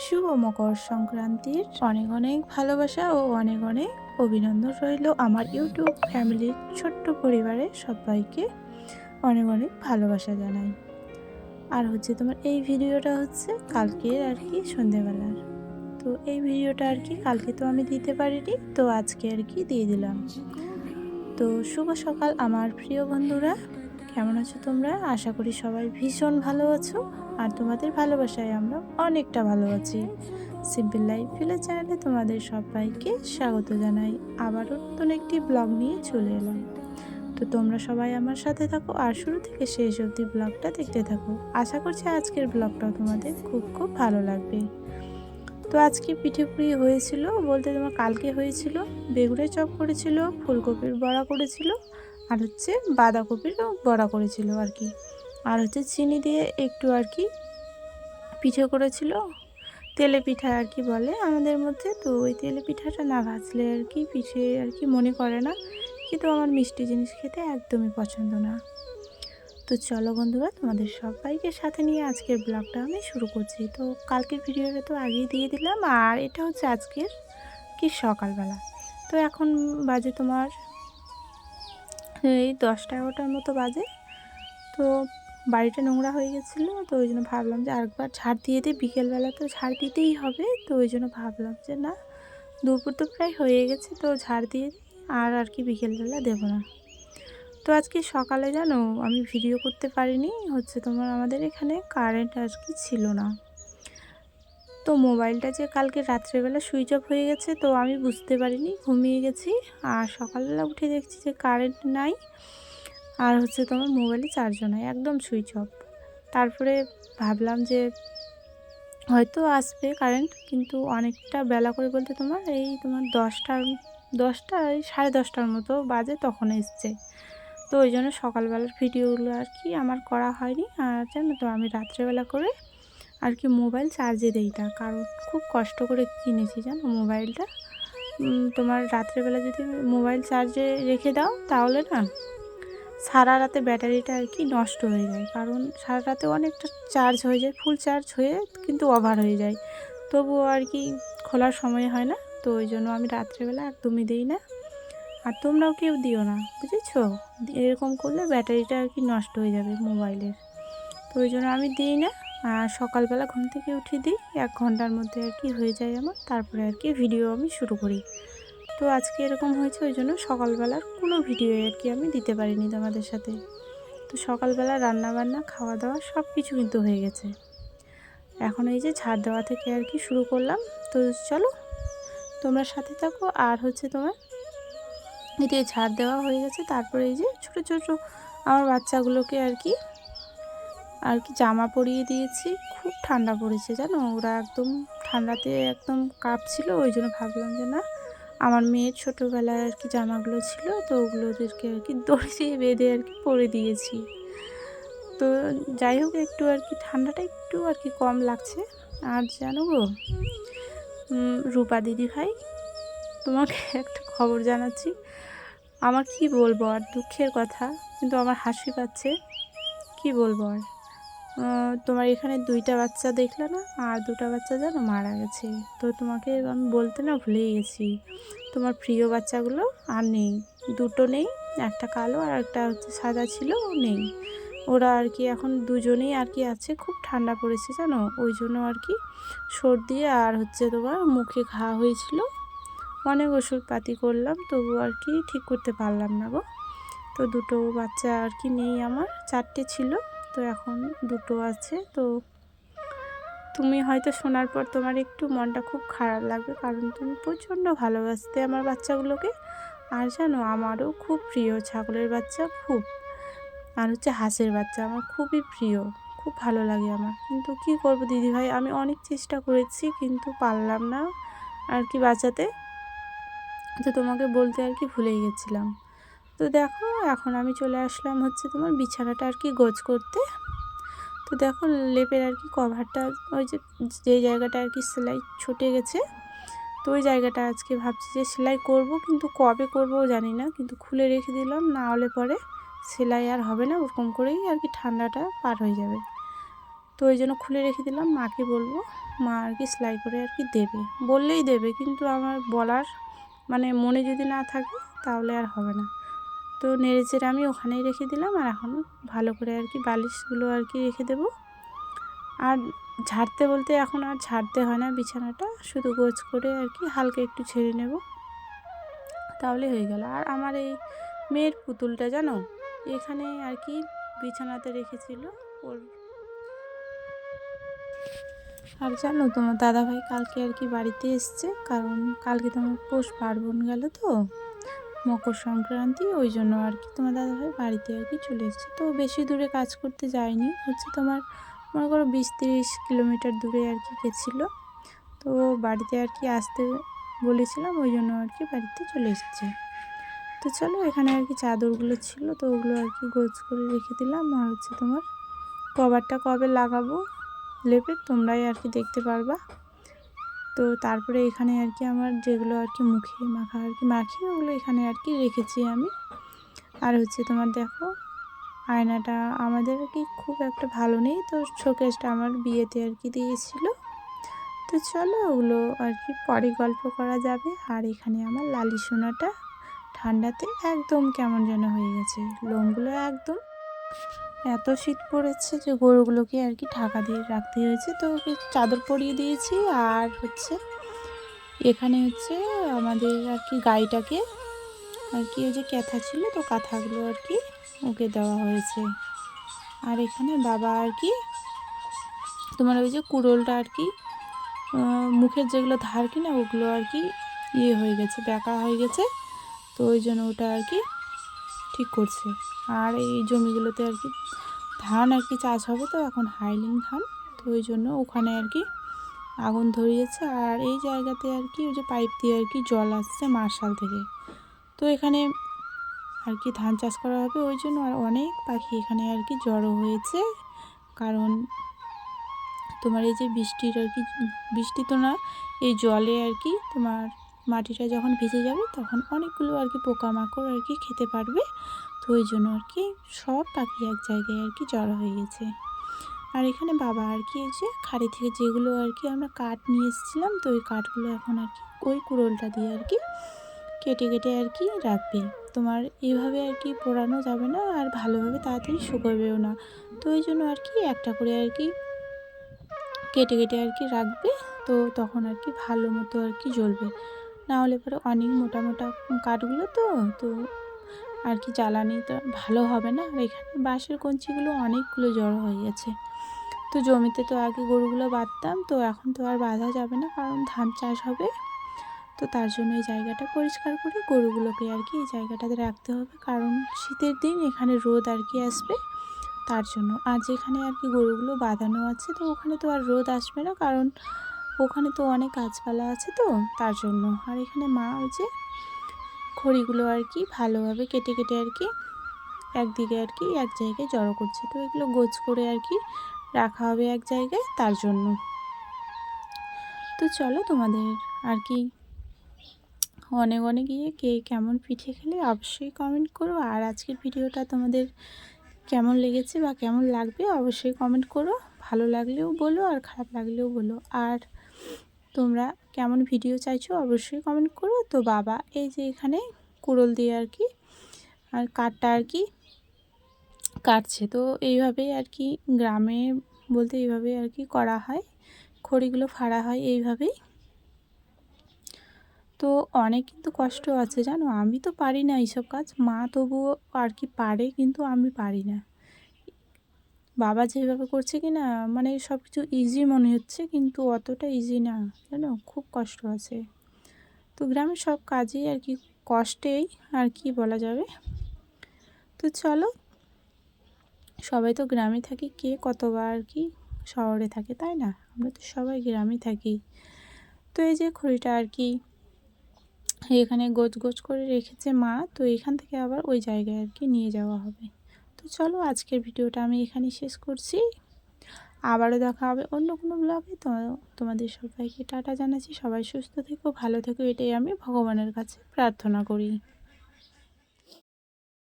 শুভ মকর সংক্রান্তির অনেক অনেক ভালোবাসা ও অনেক অনেক অভিনন্দন রইল আমার ইউটিউব ফ্যামিলির ছোট্ট পরিবারের সবাইকে অনেক অনেক ভালোবাসা জানাই। আর তোমার এই ভিডিওটা কালকের আর কি সন্ধেবেলার। তো এই ভিডিওটা আর কি কালকে তো আমি দিতে পারিনি, তো আজকে আর কি দিয়ে দিলাম। তো শুভ সকাল আমার প্রিয় বন্ধুরা, কেমন আছো তোমরা? আশা করি সবাই ভীষণ ভালো আছো, আর তোমাদের ভালোবাসায় আমরা অনেকটা ভালো আছি। সিম্পল লাইফ ভিলেজ চ্যানেলে তোমাদের সবাইকে স্বাগত জানাই। আবারও নতুন একটি ব্লগ নিয়ে চলে এলাম। তো তোমরা সবাই আমার সাথে থাকো আর শুরু থেকে শেষ অবধি ব্লগটা দেখতে থাকো। আশা করছি আজকের ব্লগটাও তোমাদের খুব খুব ভালো লাগবে। তো আজকে পিঠেপুলি হয়েছিল বলতে তোমার কালকে হয়েছিল বেগুনের চপ করেছিল, ফুলকপির বড়া করেছিল, আর বাঁধাকপিরও বড়া করেছিল আর কি। আর চিনি দিয়ে একটু আর কি পিঠে করেছিল, তেলে পিঠা আর কি বলে আমাদের মধ্যে। তো ওই তেলে পিঠাটা না ভাজলে আর কি পিঠে আর কি মনে করে না, কিন্তু আমার মিষ্টি জিনিস খেতে একদমই পছন্দ না। তো চলো বন্ধুরা, তোমাদের সবাইকে সাথে নিয়ে আজকের ব্লগটা আমি শুরু করছি। তো কালকের ভিডিওটা তো আগেই দিয়ে দিলাম, আর এটা আজকের কি সকালবেলা। তো এখন বাজে তোমার এই 10টা-11টার মতো বাজে। তো বাড়িটা নোংরা হয়ে গেছিলো, তো ওই জন্য ভাবলাম যে আরেকবার ঝাড় দিয়ে দিই, বিকেলবেলা তো ঝাড় দিতেই হবে। তো ওই জন্য ভাবলাম যে না, দুপুর তো প্রায় হয়ে গেছে, তো ঝাড় দিয়ে দিই, আর কি বিকেলবেলা দেবো না। তো আজকে সকালে জানো আমি ভিডিও করতে পারিনি, তোমার আমাদের এখানে কারেন্ট আর কি ছিল না। তো মোবাইলটা যে কালকে রাত্রেবেলা সুইচ অফ হয়ে গেছে, তো আমি বুঝতে পারিনি, ঘুমিয়ে গেছি। আর সকালবেলা উঠে দেখছি যে কারেন্ট নাই, আর তোমার মোবাইলে চার্জও নাই, একদম সুইচ অফ। তারপরে ভাবলাম যে হয়তো আসবে কারেন্ট, কিন্তু অনেকটা বেলা করে বলতে তোমার তোমার 10টার মতো বাজে তখন এসছে। তো ওই জন্য সকালবেলার ভিডিওগুলো আর কি আমার করা হয়নি। আর জানো তো আমি রাত্রেবেলা করে আর কি মোবাইল চার্জে দিই না, কারণ খুব কষ্ট করে কিনেছি জানো মোবাইলটা। তোমার রাত্রেবেলা যদি মোবাইল চার্জে রেখে দাও তাহলে না সারা রাতে ব্যাটারিটা আর কি নষ্ট হয়ে যায়, কারণ সারা রাতে অনেকটা চার্জ হয়ে যায়, ফুল চার্জ হয়ে কিন্তু ওভার হয়ে যায়, তবুও আর কি খোলার সময় হয় না। তো ওই জন্য আমি রাত্রেবেলা একদমই দিই না, আর তোমরাও কেউ দিও না, বুঝেছো? এরকম করলে ব্যাটারিটা আর কি নষ্ট হয়ে যাবে মোবাইলের। তো ওই জন্য আমি দিই না। আর সকালবেলা ঘুম থেকে উঠে দিই, 1 ঘন্টার মধ্যে আর কি হয়ে যায় আমার, তারপরে আর কি ভিডিও আমি শুরু করি। তো আজকে এরকম হয়েছে, ওই জন্য সকালবেলার কোনো ভিডিও আর কি আমি দিতে পারিনি তোমাদের সাথে। তো সকালবেলা রান্নাবান্না খাওয়া দাওয়া সব কিছু কিন্তু হয়ে গেছে। এখন এই যে ঝাড় দেওয়া থেকে আর কি শুরু করলাম। তো চলো তোমরা সাথে থাকো। আর তোমার এদিকে ঝাড় দেওয়া হয়ে গেছে, তারপরে এই যে ছোটো ছোটো আমার বাচ্চাগুলোকে আর কি জামা পরিয়ে দিয়েছি। খুব ঠান্ডা পড়েছে জানো, ওরা একদম ঠান্ডাতে একদম কাঁপছিল। ওই জন্য ভাবলাম যে না, আমার মেয়ের ছোটোবেলার আর কি জামাগুলো ছিল, তো ওগুলোদেরকে আর কি দড়ি দিয়ে বেঁধে আর কি পরে দিয়েছি। তো যাই হোক, একটু আর কি ঠান্ডাটা একটু আর কি কম লাগছে। আর জানো গো রূপা দিদি ভাই, তোমাকে একটা খবর জানাচ্ছি। আমার কি বলবো আর, দুঃখের কথা, কিন্তু আমার হাসি পাচ্ছে। কি বলবো আর, তোমার এখানে 2টা বাচ্চা দেখলে না, আর 2টা বাচ্চা জানো মারা গেছে। তো তোমাকে আমি বলতে না ভুলেই গেছি, তোমার প্রিয় বাচ্চাগুলো আর নেই, 2টো নেই, একটা কালো আর একটা সাদা ছিল, নেই। ওরা আর কি এখন 2জনেই আর কি আছে। খুব ঠান্ডা পড়েছে জানো, ওই জন্য আর কি সর্দি আর তোমার মুখে ঘা হয়েছিল। অনেক ওষুধপাতি করলাম, তবু আর কি ঠিক করতে পারলাম না গো। তো 2টো বাচ্চা আর কি নেই, আমার 4টে ছিল, তো এখন 2টো আছে। তো তুমি হয়তো শোনার পর তোমার একটু মনটা খুব খারাপ লাগবে, কারণ তুমি প্রচণ্ড ভালোবাসতে আমার বাচ্চাগুলোকে। আর জানো আমারও খুব প্রিয় ছাগলের বাচ্চা, খুব। আর হাঁসের বাচ্চা আমার খুবই প্রিয়, খুব ভালো লাগে আমার। কিন্তু কি করব দিদিভাই, আমি অনেক চেষ্টা করেছি কিন্তু পারলাম না আর কি বাঁচাতে। তো তোমাকে বলতে আর কি ভুলেই গেছিলাম। তো দেখো এখন আমি চলে আসলাম তোমার বিছানাটা আর কি গোছ করতে। তো দেখো লেপের আর কি কভারটা, ওই যে জায়গাটা আর কি সেলাই ছুটে গেছে, তো ওই জায়গাটা আজকে ভাবছি যে সেলাই করব, কিন্তু কবে করবো জানি না, কিন্তু খুলে রেখে দিলাম, না হলে পরে সেলাই আর হবে না, ওরকম করেই আর কি ঠান্ডাটা পার হয়ে যাবে। তো ওই জন্য খুলে রেখে দিলাম। মাকে বলবো, মা আর কি সেলাই করে আর কি দেবে, বললেই দেবে, কিন্তু আমার বলার মানে মনে যদি না থাকে তাহলে আর হবে না। তো নেড়েচেড়ে আমি ওখানেই রেখে দিলাম। আর এখন ভালো করে আর কি বালিশগুলো আর কি রেখে দেবো। আর ঝাড়তে বলতে এখন আর ঝাড়তে হয় না বিছানাটা, শুধু গোছ করে আর কি হালকা একটু ছেড়ে নেব, তাহলে হয়ে গেল। আর আমার এই মেয়ের পুতুলটা জানো, এখানে আর কি বিছানাতে রেখেছিল ওর। আর জানো তোমার দাদাভাই কালকে আর কি বাড়িতে এসছে, কারণ কালকে তোমার পৌষ পার্বণ গেল তো, মকর সংক্রান্তি, ওই জন্য আর কি তোমার দাদাভাই বাড়িতে আর কি চলে এসছে। তো বেশি দূরে কাজ করতে যায়নি, হচ্ছে তোমার মনে করো 20-30 কিলোমিটার দূরে আর কি গেছিলো। তো বাড়িতে আর কি আসতে বলেছিলাম, ওই জন্য আর কি বাড়িতে চলে এসছে। তো চলো, এখানে আর কি চাদরগুলো ছিল, তো ওগুলো আর কি গোছ করে রেখে দিলাম। আর হচ্ছে তোমার কভারটা কবে লাগাবো লেপে তোমরাই আর কি দেখতে পারবা। তো তারপরে এখানে আর কি আমার যেগুলো আর কি মুখে মাখা আর কি মাখিয়ে, ওগুলো এখানে আর কি রেখেছি আমি। আর হচ্ছে তোমার দেখো, আয়নাটা আমাদের আর কি খুব একটা ভালো নেই, তো শোকেসটা আমার বিয়েতে আর কি দিয়েছিল। তো চলো, ওগুলো আর কি পরে গল্প করা যাবে। আর এখানে আমার লালি সোনাটা ঠান্ডাতে একদম কেমন যেন হয়ে গেছে, লোমগুলো একদম, এত শীত পড়েছে যে গরুগুলোকে আর কি ঢাকা দিয়ে রাখতে হয়েছে। তো ওকে চাদর পরিয়ে দিয়েছি। আর হচ্ছে এখানে হচ্ছে আমাদের আর কি গাইটাকে আর কি ওই যে ক্যাথা ছিল, তো কাঁথাগুলো আর কি ওকে দেওয়া হয়েছে। আর এখানে বাবা আর কি তোমার ওই যে কুড়োলটা আর কি মুখের যেগুলো ধার কিনা ওগুলো আর কি ইয়ে হয়ে গেছে, বেঁকা হয়ে গেছে, তো ওই জন্য ওটা আর কি ঠিক করছে। আর এই জমিগুলোতে আর কি ধান আর কি চাষ হবে, তো এখন হাইলিং ধান, তো ওই জন্য ওখানে আর কি আগুন ধরিয়েছে। আর এই জায়গাতে আর কি ওই যে পাইপ দিয়ে আর কি জল আসছে মার্শাল থেকে, তো এখানে আর কি ধান চাষ করা হবে, ওই জন্য আর অনেক পাখি এখানে আর কি জড়ো হয়েছে। কারণ তোমার এই যে বৃষ্টির আর কি, বৃষ্টি তো না, এই জলে আর কি তোমার মাটিটা যখন ভিজে যাবে তখন অনেকগুলো আর কি পোকামাকড় আর কি খেতে পারবে, তো ওই জন্য আর কি সব পাখি এক জায়গায় আর কি জড়ো হয়ে গেছে। আর এখানে বাবা আর কি এই যে খাড়ি থেকে যেগুলো আর কি আমরা কাঠ নিয়ে এসেছিলাম, তো ওই কাঠগুলো এখন আর কি ওই কুড়োলটা দিয়ে আর কি কেটে কেটে আর কি রাখবে। তোমার এইভাবে আর কি পোড়ানো যাবে না, আর ভালোভাবে তাড়াতাড়ি শুকোবেও না, তো ওই জন্য আর কি একটা করে আর কি কেটে কেটে আর কি রাখবে, তো তখন আর কি ভালো মতো আর কি জ্বলবে। না হলে পরে অনেক মোটা মোটা কাঠগুলো, তো তো আর কি জ্বালানি তো ভালো হবে না। আর এখানে বাঁশের কঞ্চিগুলো অনেকগুলো জড়ো হয়ে গেছে। তো জমিতে তো আগে গরুগুলো বাঁধতাম, তো এখন তো আর বাঁধা যাবে না, কারণ ধান চাষ হবে, তো তার জন্য এই জায়গাটা পরিষ্কার করে গরুগুলোকে আর কি এই জায়গাটাতে রাখতে হবে, কারণ শীতের দিন এখানে রোদ আর কি আসবে, তার জন্য। আর যেখানে আর কি গরুগুলো বাঁধানো আছে, তো ওখানে তো আর রোদ আসবে না, কারণ ওখানে তো অনেক গাছপালা আছে, তো তার জন্য। আর এখানে মা ওই যে খড়িগুলো আর কি ভালোভাবে কেটে কেটে আর কি একদিকে আর কি এক জায়গায় জড়ো করছে, তো এগুলো গোছ করে আর কি রাখা হবে এক জায়গায়, তার জন্য। তো চলো, তোমাদের আর কি অনেক অনেক কে কেমন পিঠে খেলে অবশ্যই কমেন্ট করো। আর আজকের ভিডিওটা তোমাদের কেমন লেগেছে বা কেমন লাগবে অবশ্যই কমেন্ট করো, ভালো লাগলেও বলো আর খারাপ লাগলেও বলো। আর তোমরা কেমন ভিডিও চাইছো অবশ্যই কমেন্ট করো। তো বাবা এই যে এখানে কুড়োল দিয়ে আর কি আর কাঠটা আর কি কাটছে, তো এইভাবেই আর কি গ্রামে বলতে এইভাবে আর কি করা হয়, খড়িগুলো ফাড়া হয় এইভাবেই। তো অনেক কিন্তু কষ্ট আছে জানো, আমি তো পারি না এইসব কাজ, মা তবুও আর কি পারে, কিন্তু আমি পারি না। বাবা যেভাবে করছে কি না, মানে সব কিছু ইজি মনে হচ্ছে, কিন্তু অতটা ইজি না জানো, খুব কষ্ট আছে। তো গ্রামের সব কাজই আর কি কষ্টেই আর কি বলা যাবে। তো চলো, সবাই তো গ্রামে থাকি, কে কতবার আর কি শহরে থাকে, তাই না? আমরা তো সবাই গ্রামে থাকি। তো এই যে খড়িটা আর কি এখানে গোছ গোছ করে রেখেছে মা, তো এখান থেকে আবার ওই জায়গায় আর কি নিয়ে যাওয়া হবে। তো চলো, আজকের ভিডিওটা আমি এখানে শেষ করছি, আবারও দেখা হবে অন্য কোনো ব্লগে। তো তোমাদের সবাইকে টাটা জানাচ্ছি, সবাই সুস্থ থেকো, ভালো থেকো, এটাই আমি ভগবানের কাছে প্রার্থনা করি।